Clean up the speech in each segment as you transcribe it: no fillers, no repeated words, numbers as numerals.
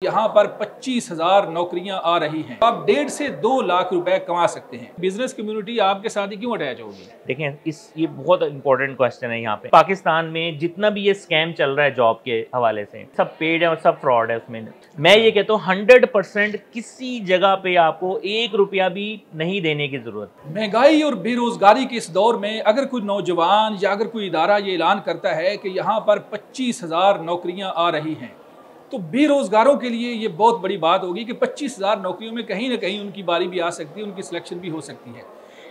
यहाँ पर 25,000 नौकरियां आ रही हैं। आप 1.5 से 2 लाख रुपए कमा सकते हैं। बिजनेस कम्युनिटी आपके साथ ही क्यों अटैच होगी? देखें, ये बहुत इंपॉर्टेंट क्वेश्चन है। यहाँ पे पाकिस्तान में जितना भी ये स्कैम चल रहा है जॉब के हवाले से, सब पेड है और सब फ्रॉड है। उसमें मैं ये कहता हूँ 100% किसी जगह पे आपको 1 रुपया भी नहीं देने की जरूरत। महंगाई और बेरोजगारी के इस दौर में अगर कोई नौजवान या अगर कोई इदारा ये ऐलान करता है कि यहाँ पर 25,000 नौकरियाँ आ रही हैं, तो बेरोजगारों के लिए ये बहुत बड़ी बात होगी कि 25,000 नौकरियों में कहीं ना कहीं उनकी बारी भी आ सकती है, उनकी सिलेक्शन भी हो सकती है।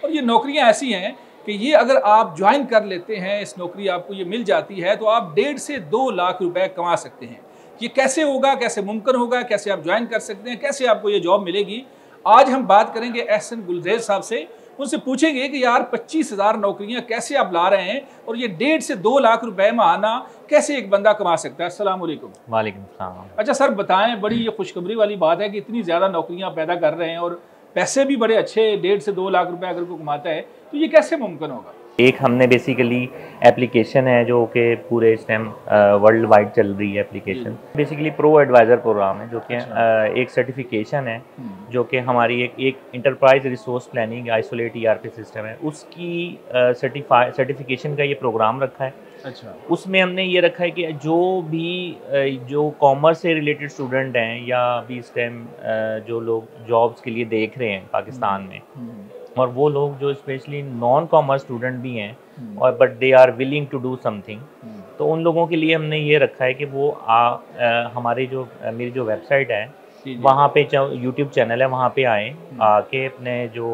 और ये नौकरियां ऐसी हैं कि ये अगर आप ज्वाइन कर लेते हैं, इस नौकरी आपको ये मिल जाती है, तो आप 1.5 से 2 लाख रुपए कमा सकते हैं। ये कैसे होगा, कैसे मुमकिन होगा, कैसे आप ज्वाइन कर सकते हैं, कैसे आपको ये जॉब मिलेगी, आज हम बात करेंगे एहसन गुलरेज साहब से। उनसे पूछेंगे कि यार 25,000 नौकरियां कैसे आप ला रहे हैं और ये 1.5 से 2 लाख रुपए माहाना कैसे एक बंदा कमा सकता है। अस्सलाम वालेकुम। वालेकुम सलाम। अच्छा सर, बताएं, बड़ी ये खुशखबरी वाली बात है कि इतनी ज़्यादा नौकरियां पैदा कर रहे हैं और पैसे भी बड़े अच्छे, 1.5 से 2 लाख रुपए अगर कोई कमाता है तो ये कैसे मुमकिन होगा? एक हमने बेसिकली एप्लीकेशन है जो कि पूरे इस टाइम वर्ल्ड वाइड चल रही है। Application basically pro advisor program है, जो कि एक सर्टिफिकेशन है जो कि हमारी एक enterprise resource planning isolate ERP system है, उसकी सर्टिफिकेशन का ये प्रोग्राम रखा है। अच्छा। उसमें हमने ये रखा है कि जो कॉमर्स से रिलेटेड स्टूडेंट हैं या अभी इस टाइम जो लोग जॉब्स के लिए देख रहे हैं पाकिस्तान में, और वो लोग जो स्पेशली नॉन कॉमर्स स्टूडेंट भी हैं और but they are willing to do something, तो उन लोगों के लिए हमने ये रखा है कि वो हमारे मेरी जो वेबसाइट है वहाँ पे यूट्यूब चैनल है, वहाँ पे आके अपने जो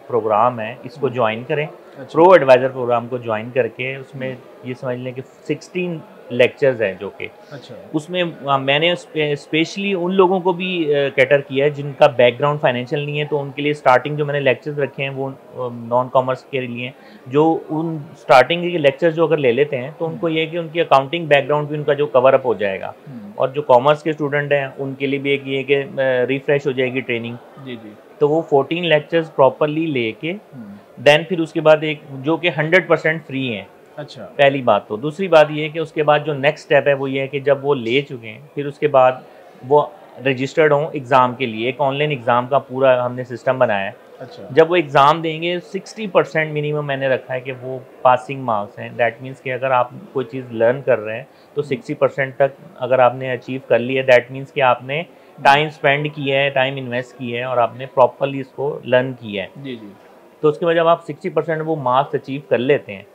प्रोग्राम है इसको ज्वाइन करें। अच्छा। प्रो एडवाइज़र प्रोग्राम को ज्वाइन करके उसमें ये समझ लें कि 16 लेक्चर्स हैं जो कि अच्छा। उसमें मैंने स्पेशली उन लोगों को भी कैटर किया है जिनका बैकग्राउंड फाइनेंशियल नहीं है, तो उनके लिए स्टार्टिंग जो मैंने लेक्चर्स रखे हैं वो नॉन कॉमर्स के लिए, जो उन स्टार्टिंग के लेक्चर्स जो अगर ले लेते हैं तो उनको ये है कि उनकी अकाउंटिंग बैकग्राउंड भी उनका जो कवर अप हो जाएगा, और जो कॉमर्स के स्टूडेंट हैं उनके लिए भी एक ये कि रिफ्रेश हो जाएगी ट्रेनिंग। जी जी। तो वो 14 लेक्चर्स प्रॉपरली लेके देन फिर उसके बाद एक जो कि 100% फ्री हैं। अच्छा। पहली बात। तो दूसरी बात ये है कि उसके बाद जो नेक्स्ट स्टेप है वो ये है कि जब वो ले चुके हैं फिर उसके बाद वो रजिस्टर्ड हों एग्ज़ाम के लिए। एक ऑनलाइन एग्ज़ाम का पूरा हमने सिस्टम बनाया है। अच्छा। जब वो एग्ज़ाम देंगे 60% मिनिमम मैंने रखा है कि वो पासिंग मार्क्स हैं। दैट मीन्स कि अगर आप कोई चीज़ लर्न कर रहे हैं तो 60% तक अगर आपने अचीव कर लिया, दैट मीन्स कि आपने टाइम स्पेंड किया है, टाइम इन्वेस्ट किया है और आपने प्रॉपरली इसको लर्न किया है। जी जी। तो उसके बाद जब आप 60% वो मार्क्स अचीव कर लेते हैं,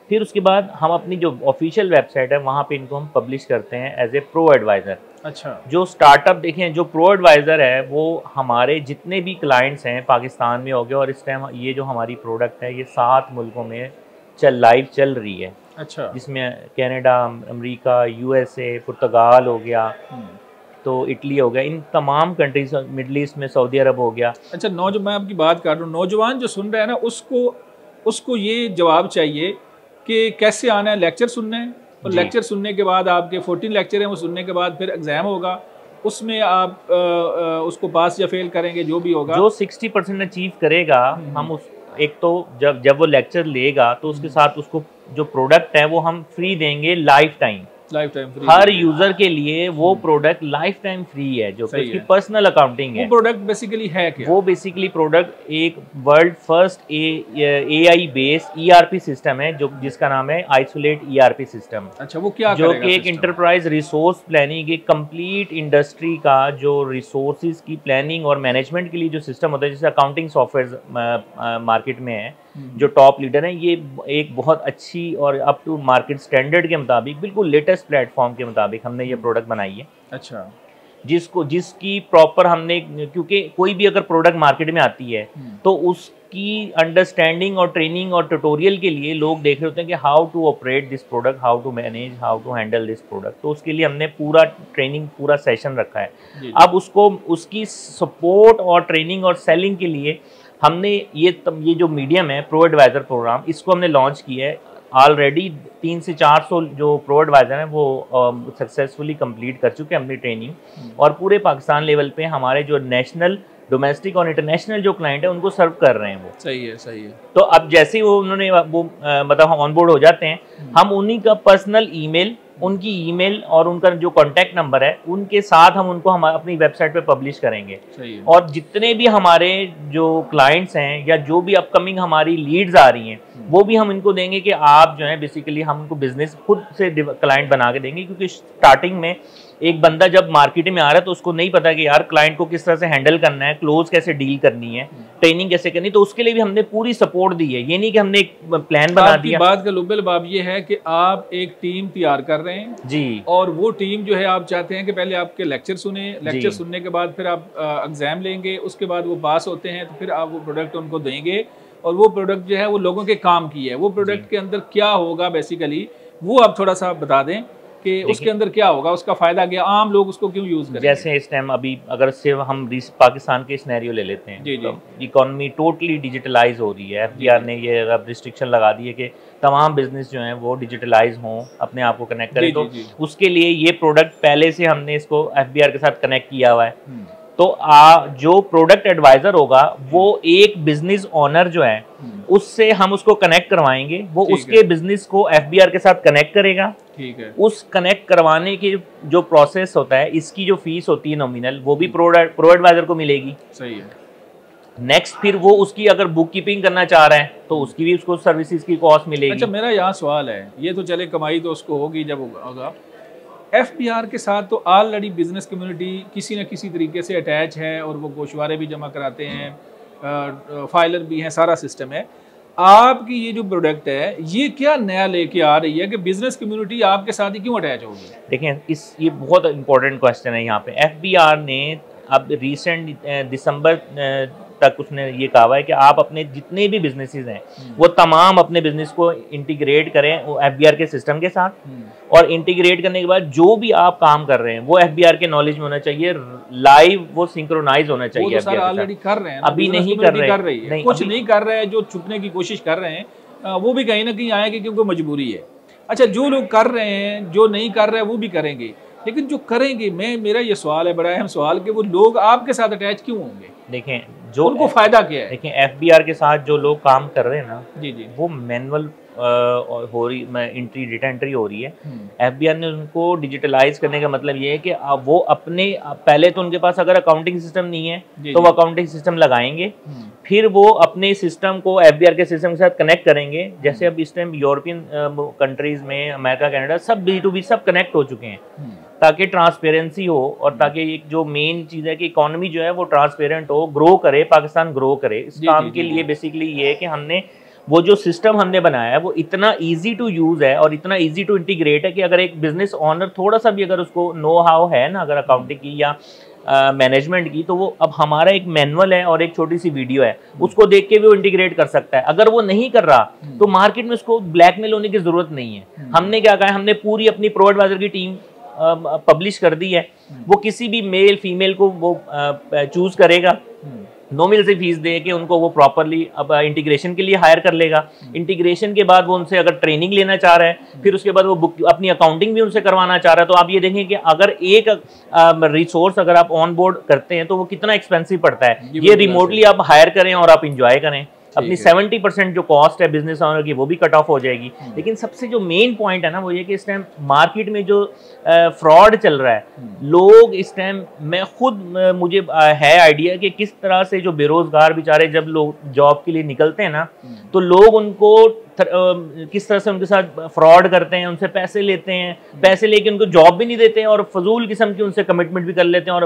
फिर उसके बाद हम अपनी जो ऑफिशियल वेबसाइट है वहाँ पे इनको हम पब्लिश करते हैं एज ए प्रो एडवाइज़र। अच्छा। जो स्टार्टअप देखें, जो प्रो एडवाइज़र है वो हमारे जितने भी क्लाइंट्स हैं पाकिस्तान में हो गए, और इस टाइम ये जो हमारी प्रोडक्ट है ये 7 मुल्कों में लाइव चल रही है। अच्छा। जिसमें कनाडा, अमेरिका, USA, पुर्तगाल हो गया, तो इटली हो गया, इन तमाम कंट्रीज, मिडल ईस्ट में सऊदी अरब हो गया। अच्छा, मैं आपकी बात कर रहा हूँ, नौजवान जो सुन रहे हैं ना उसको ये जवाब चाहिए कि कैसे आना है, लेक्चर सुनना है, और लेक्चर सुनने के बाद आपके 14 लेक्चर हैं, वो सुनने के बाद फिर एग्ज़ाम होगा, उसमें आप उसको पास या फेल करेंगे, जो भी होगा। जो 60% अचीव करेगा, हम उस एक तो जब वो लेक्चर लेगा तो उसके साथ उसको जो प्रोडक्ट है वो हम फ्री देंगे लाइफ टाइम फ्री हर यूजर के लिए। वो प्रोडक्ट लाइफ टाइम फ्री है जो कि उसकी पर्सनल अकाउंटिंग है। वो प्रोडक्ट बेसिकली है क्या? वो बेसिकली प्रोडक्ट एक world first AI based ERP system है जिसका नाम है आइसोलेट ERP सिस्टम। अच्छा, वो क्या जो कि एक इंटरप्राइज रिसोर्स प्लानिंग, एक कंप्लीट इंडस्ट्री का जो रिसोर्सेज की प्लानिंग और मैनेजमेंट के लिए जो सिस्टम होता है, जैसे अकाउंटिंग सॉफ्टवेयर मार्केट में है जो टॉप लीडर है, ये एक बहुत अच्छी और अप टू मार्केट स्टैंडर्ड के मुताबिक बिल्कुल लेटेस्ट प्लेटफॉर्म के मुताबिक हमने ये प्रोडक्ट बनाई है। अच्छा। जिसकी प्रॉपर हमने, क्योंकि कोई भी अगर प्रोडक्ट मार्केट में आती है तो उसकी अंडरस्टैंडिंग और ट्रेनिंग और ट्यूटोरियल के लिए लोग देख रहे होते हैं कि how to operate this product, how to manage, how to handle this product. तो उसके लिए हमने पूरा ट्रेनिंग, पूरा सेशन रखा है। अब उसकी सपोर्ट और ट्रेनिंग और सेलिंग के लिए हमने ये जो मीडियम है प्रो एडवाइज़र प्रोग्राम, इसको हमने लॉन्च किया है। ऑलरेडी 300 से 400 जो प्रो एडवाइज़र हैं वो सक्सेसफुली कंप्लीट कर चुके हैं अपनी ट्रेनिंग, और पूरे पाकिस्तान लेवल पे हमारे जो नेशनल, डोमेस्टिक और इंटरनेशनल जो क्लाइंट है उनको सर्व कर रहे हैं वो। सही है, सही है। तो अब जैसे ही वो उन्होंने मतलब हम ऑनबोर्ड हो जाते हैं, हम उन्हीं का पर्सनल ईमेल उनकी ईमेल और उनका जो कॉन्टैक्ट नंबर है उनके साथ हम उनको हम अपनी वेबसाइट पे पब्लिश करेंगे। सही है। और जितने भी हमारे जो क्लाइंट्स हैं या जो भी अपकमिंग हमारी लीड्स आ रही हैं वो भी हम इनको देंगे कि आप जो है बेसिकली हम उनको बिजनेस खुद से क्लाइंट बना के देंगे, क्योंकि स्टार्टिंग में एक बंदा जब मार्केट में आ रहा है तो उसको नहीं पता कि यार क्लाइंट को किस तरह से हैंडल करना है, क्लोज कैसे डील करनी है, ट्रेनिंग कैसे करनी है। तो उसके लिए भी हमने पूरी सपोर्ट दी है। ये नहीं कि हमने एक प्लान बना दिया। बात का लुब्बल बाब ये है कि आप एक टीम तैयार कर रहे हैं जी, और वो टीम जो है आप चाहते हैं कि पहले आपके लेक्चर सुने, लेक्चर सुनने के बाद फिर आप एग्जाम लेंगे, उसके बाद वो पास होते हैं तो फिर आप वो प्रोडक्ट उनको देंगे और वो प्रोडक्ट जो है वो लोगों के काम की है। वो प्रोडक्ट के अंदर क्या होगा बेसिकली वो आप थोड़ा सा बता दें कि उसके अंदर क्या होगा, उसका फायदा क्या, आम लोग उसको क्यों यूज करेंगे। जैसे इस टाइम अभी अगर सिर्फ हम पाकिस्तान के सिनेरियो ले लेते हैं, जी, तो इकोनॉमी टोटली डिजिटलाइज हो रही है। एफबीआर ने ये अब रिस्ट्रिक्शन लगा दी है कि तमाम बिजनेस जो हैं वो डिजिटलाइज हों, अपने आप को कनेक्ट करें। तो उसके लिए ये प्रोडक्ट पहले से हमने इसको एफबीआर के साथ कनेक्ट किया हुआ है। तो जो प्रोडक्ट एडवाइजर होगा वो एक बिजनेस ओनर जो है उससे हम उसको कनेक्ट करवाएंगे, वो उसके बिजनेस को एफबीआर के साथ कनेक्ट करेगा। ठीक है। उस कनेक्ट करवाने के जो प्रोसेस होता है, इसकी जो फीस होती है नॉमिनल, वो भी प्रो एडवाइजर को मिलेगी। सही है। नेक्स्ट फिर वो उसकी अगर बुक कीपिंग करना चाह रहा है तो उसकी भी उसको सर्विसेज की कॉस्ट मिलेगी। अच्छा, मेरा यहाँ सवाल है, ये तो चले कमाई तो उसको होगी जब होगा, एफबीआर के साथ तो ऑलरेडी बिजनेस कम्युनिटी किसी न किसी तरीके से अटैच है और वो गोशवारे भी जमा कराते हैं, फाइलर भी हैं, सारा सिस्टम है। आपकी ये जो प्रोडक्ट है ये क्या नया लेके आ रही है कि बिजनेस कम्युनिटी आपके साथ ही क्यों अटैच होगी? देखें, ये बहुत इंपॉर्टेंट क्वेश्चन है। यहाँ पे एफबीआर ने अब रिसेंट दिसंबर तक उसने ये कहा है कि आप अपने जितने भी बिजनेसेस हैं वो तमाम अपने बिजनेस को इंटीग्रेट करें वो एफबीआर के सिस्टम के साथ, और इंटीग्रेट करने के बाद जो भी आप काम कर रहे हैं वो एफबीआर के नॉलेज में होना चाहिए, लाइव वो सिंक्रोनाइज होना चाहिए। वो तो सर ऑलरेडी कर रहे हैं, अभी नहीं कर रहे हैं, कुछ नहीं कर रहे हैं, जो छुपने की कोशिश कर रहे हैं वो भी कहीं ना कहीं आएंगे क्योंकि मजबूरी है। अच्छा, जो लोग कर रहे हैं, जो नहीं कर रहे हैं वो भी करेंगे, लेकिन जो करेंगे, मेरा ये सवाल है, बड़ा अहम सवाल, कि वो लोग आपके साथ अटैच क्यों होंगे? देखें, जो उनको फायदा क्या है? देखें, एफबीआर के साथ जो लोग काम कर रहे हैं ना, जी, वो मैनुअल हो रही एंट्री, डेटा एंट्री हो रही है। एफबीआर ने उनको डिजिटलाइज करने का मतलब ये है कि वो अपने पहले तो उनके पास अगर अकाउंटिंग सिस्टम नहीं है तो वो अकाउंटिंग सिस्टम लगाएंगे, फिर वो अपने सिस्टम को एफबीआर के सिस्टम के साथ कनेक्ट करेंगे। जैसे अब इस टाइम यूरोपियन कंट्रीज में, अमेरिका, कनाडा, सब B2B सब कनेक्ट हो चुके हैं ताकि ट्रांसपेरेंसी हो और ताकि एक जो मेन चीज़ है कि इकोनॉमी जो है वो ट्रांसपेरेंट हो, ग्रो करे, पाकिस्तान ग्रो करे। इस काम के लिए बेसिकली ये है कि हमने वो जो सिस्टम हमने बनाया है वो इतना इजी टू यूज़ है और इतना इजी टू इंटीग्रेट है कि अगर एक बिजनेस ओनर थोड़ा सा भी अगर उसको नो हाउ है ना, अगर अकाउंटिंग की या मैनेजमेंट की, तो वो अब हमारा एक मैनुअल है और एक छोटी सी वीडियो है, उसको देख के भी वो इंटीग्रेट कर सकता है। अगर वो नहीं कर रहा तो मार्केट में उसको ब्लैकमेल होने की जरूरत नहीं है। हमने क्या कहा है, हमने पूरी अपनी प्रो एडवाइजर की टीम पब्लिश कर दी है। वो किसी भी मेल फीमेल को वो चूज करेगा, नॉमिनल से फीस दे के उनको वो प्रॉपरली अब इंटीग्रेशन के लिए हायर कर लेगा। इंटीग्रेशन के बाद वो उनसे अगर ट्रेनिंग लेना चाह रहा है, फिर उसके बाद वो बुक अपनी अकाउंटिंग भी उनसे करवाना चाह रहा है, तो आप ये देखें कि अगर एक रिसोर्स अगर आप ऑन बोर्ड करते हैं तो वो कितना एक्सपेंसिव पड़ता है। ये रिमोटली आप हायर करें और आप इंजॉय करें, अपनी 70% जो कॉस्ट है बिजनेस ओनर की वो भी कट ऑफ हो जाएगी। लेकिन सबसे जो मेन पॉइंट है ना वो ये कि इस टाइम मार्केट में जो फ्रॉड चल रहा है, लोग इस टाइम, मैं खुद मुझे है आइडिया कि किस तरह से जो बेरोजगार बेचारे जब लोग जॉब के लिए निकलते हैं ना, तो लोग उनको किस तरह से उनके साथ फ्रॉड करते हैं, उनसे पैसे लेते हैं, पैसे लेके उनको जॉब भी नहीं देते हैं और फजूल किस्म की उनसे कमिटमेंट भी कर लेते हैं और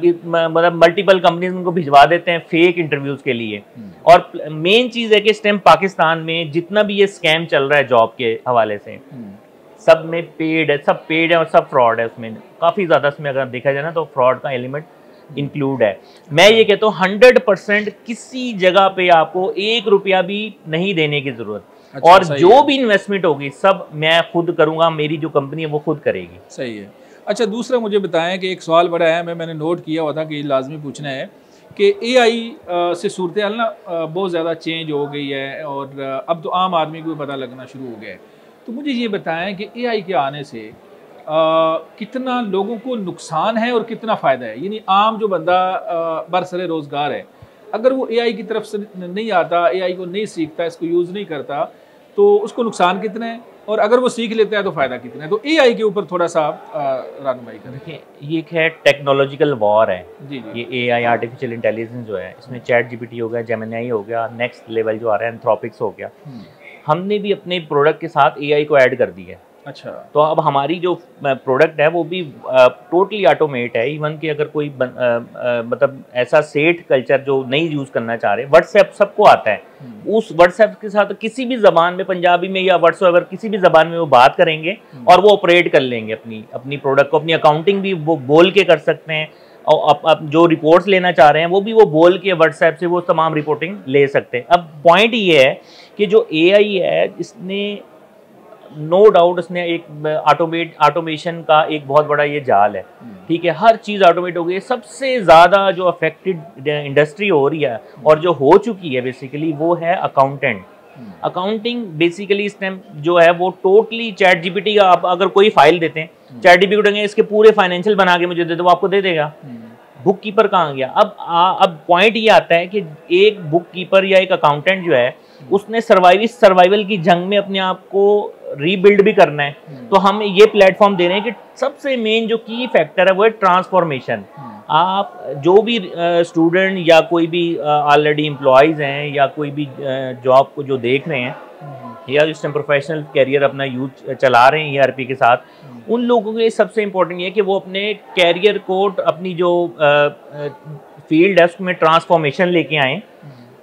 मतलब मल्टीपल कंपनीज उनको भिजवा देते हैं फेक इंटरव्यूज के लिए। और मेन चीज़ है कि इस टाइम पाकिस्तान में जितना भी ये स्कैम चल रहा है जॉब के हवाले से, सब में पेड है, सब पेड है और सब फ्रॉड है। उसमें काफ़ी ज़्यादा, उसमें अगर देखा जाए ना तो फ्रॉड का एलिमेंट इंक्लूड है। मैं ये कहता हूँ 100% किसी जगह पे आपको 1 रुपया भी नहीं देने की जरूरत। अच्छा, और जो भी इन्वेस्टमेंट होगी सब मैं खुद करूंगा, मेरी जो कंपनी है वो खुद करेगी। सही है। अच्छा, दूसरा मुझे बताएं कि एक सवाल बड़ा है, मैंने नोट किया हुआ था कि लाजमी पूछना है कि AI से सूरत हाल ना बहुत ज़्यादा चेंज हो गई है और अब तो आम आदमी को भी पता लगना शुरू हो गया है। तो मुझे ये बताएं कि AI के आने से कितना लोगों को नुकसान है और कितना फ़ायदा है? यानी आम जो बंदा बरसरे रोज़गार है, अगर वो AI की तरफ से नहीं आता, AI को नहीं सीखता, इसको यूज़ नहीं करता, तो उसको नुकसान कितना है और अगर वो सीख लेता है तो फ़ायदा कितना है? तो एआई के ऊपर थोड़ा सा आप रहनुमाई करें। देखिए, ये एक है टेक्नोलॉजिकल वॉर है। जी जी। ये एआई, आर्टिफिशियल इंटेलिजेंस जो है, इसमें चैट जीपीटी हो गया, जेमिनी हो गया, नेक्स्ट लेवल जो आ रहा है एंथ्रोपिक्स हो गया। हमने भी अपने प्रोडक्ट के साथ एआई को ऐड कर दी है। अच्छा। तो अब हमारी जो प्रोडक्ट है वो भी टोटली ऑटोमेट है। इवन कि अगर कोई मतलब ऐसा सेठ कल्चर जो नहीं यूज़ करना चाह रहे, व्हाट्सएप सबको आता है, उस व्हाट्सएप के साथ किसी भी ज़बान में, पंजाबी में या व्हाट्सएवर किसी भी ज़बान में वो बात करेंगे और वो ऑपरेट कर लेंगे अपनी प्रोडक्ट को। अपनी अकाउंटिंग भी वो बोल के कर सकते हैं, और अब जो रिपोर्ट्स लेना चाह रहे हैं वो भी वो बोल के व्हाट्सएप से वो तमाम रिपोर्टिंग ले सकते हैं। अब पॉइंट ये है कि जो एआई है, इसने नो डाउट उसने एक ऑटोमेशन का एक बहुत बड़ा ये जाल है। ठीक है, हर चीज़ ऑटोमेट हो गई है। सबसे ज़्यादा जो अफेक्टेड इंडस्ट्री हो रही है और जो हो चुकी है बेसिकली वो है अकाउंटेंट। अकाउंटिंग बेसिकली इस टाइम जो है वो टोटली चैट जीपीटी का, आप अगर कोई फाइल देते हैं चैट जीपीटी को इसके पूरे फाइनेंशियल बना के मुझे दे दो, वो आपको दे देगा। बुक कीपर कहाँ गया? अब पॉइंट ये आता है कि एक बुक कीपर या एक अकाउंटेंट जो है उसने सर्वाइवल की जंग में अपने आप को रीबिल्ड भी करना है। तो हम ये प्लेटफॉर्म दे रहे हैं कि सबसे मेन जो की फैक्टर है वो है ट्रांसफॉर्मेशन। आप जो भी स्टूडेंट या कोई भी ऑलरेडी एम्प्लॉयज़ हैं या कोई भी जॉब को जो देख रहे हैं या जिस टाइम प्रोफेशनल कैरियर अपना यूज चला रहे हैं ईआरपी के साथ, उन लोगों के लिए सबसे इम्पोर्टेंट ये है कि वो अपने कैरियर को, अपनी जो फील्ड है उसमें ट्रांसफॉर्मेशन लेके आएँ।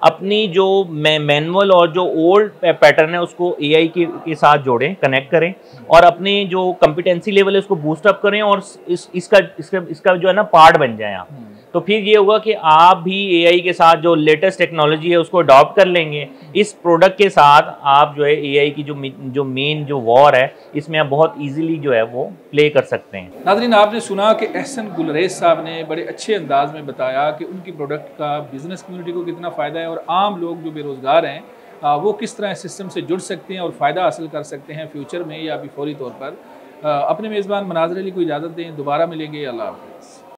अपनी जो मैनुअल और जो ओल्ड पैटर्न है उसको एआई के साथ जोड़ें, कनेक्ट करें और अपने जो कॉम्पिटेंसी लेवल है उसको बूस्ट अप करें और इसका जो है ना पार्ट बन जाएं आप। तो फिर ये होगा कि आप भी एआई के साथ जो लेटेस्ट टेक्नोलॉजी है उसको अडॉप्ट कर लेंगे। इस प्रोडक्ट के साथ आप जो है एआई की जो मेन जो वॉर है इसमें आप बहुत इजीली जो है वो प्ले कर सकते हैं। नाज़रीन, आपने सुना कि एहसन गुलरेज साहब ने बड़े अच्छे अंदाज में बताया कि उनकी प्रोडक्ट का बिज़नेस कम्युनिटी को कितना फ़ायदा है और आम लोग जो बेरोज़गार हैं वो किस तरह सिस्टम से जुड़ सकते हैं और फ़ायदा हासिल कर सकते हैं फ्यूचर में या अभी फौरी तौर पर। अपने मेज़बान मनाज़र अली को इजाज़त दें, दोबारा मिलेंगे। अल्लाह हाफ़िज़।